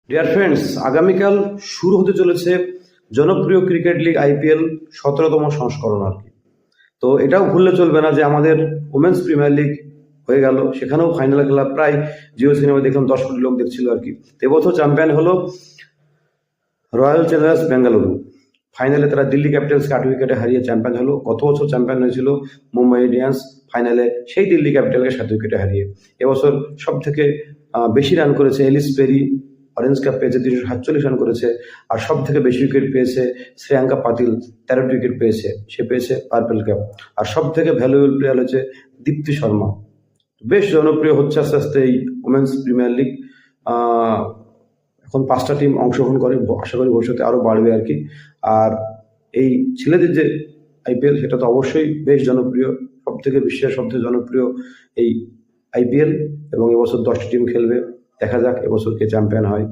Dear friends, আগামীকাল শুরু হতে চলেছে জনপ্রিয় ক্রিকেট লিগ আইপিএল 17তম সংস্করণ আর কি। তো এটাও ভুললে চলবে না যে আমাদের ওমেন্স প্রিমিয়ার লিগ হয়ে গেল, সেখানেও ফাইনাল খেলা প্রায় জিও সিনেমা দেখলাম 10 কোটি লোক দেখছিল আর কি। তো এবছর চ্যাম্পিয়ন হলো রয়্যাল চ্যালেঞ্জার্স বেঙ্গালুরু। ফাইনালে তারা দিল্লি ক্যাপিটালসকে 8 উইকেটে হারিয়ে চ্যাম্পিয়ন হলো। গত বছর চ্যাম্পিয়ন হয়েছিল মুম্বাই ইন্ডিয়ান্স, ফাইনালে সেই দিল্লি ক্যাপিটালকে 7 উইকেটে হারিয়ে। এবছর সব থেকে বেশি রান করেছে এলিস পেরি, অরেঞ্জ ক্যাপ পেয়েছে 347 রান করেছে। আর সব থেকে বেশি উইকেট পেয়েছে শ্রেয়াঙ্কা পাতিল, 13টি উইকেট পেয়েছে, সে পেয়েছে পার্পেল ক্যাপ। আর সব থেকে ভ্যালুয়েবল প্লেয়ার হচ্ছে দীপ্তি শর্মা। বেশ জনপ্রিয় হচ্ছে আস্তে আস্তে এই ওমেন্স প্রিমিয়ার লিগ। এখন 5টা টিম অংশগ্রহণ করে, আশা করি ভবিষ্যতে আরো বাড়বে আর কি। আর এই ছেলেদের যে আইপিএল, সেটা তো অবশ্যই বেশ জনপ্রিয়, সব থেকে বিশ্বের সবথেকে জনপ্রিয় এই আইপিএল। এবং এবছর 10টি টিম খেলবে, দেখা যাক এবছর কে চ্যাম্পিয়ন হয়।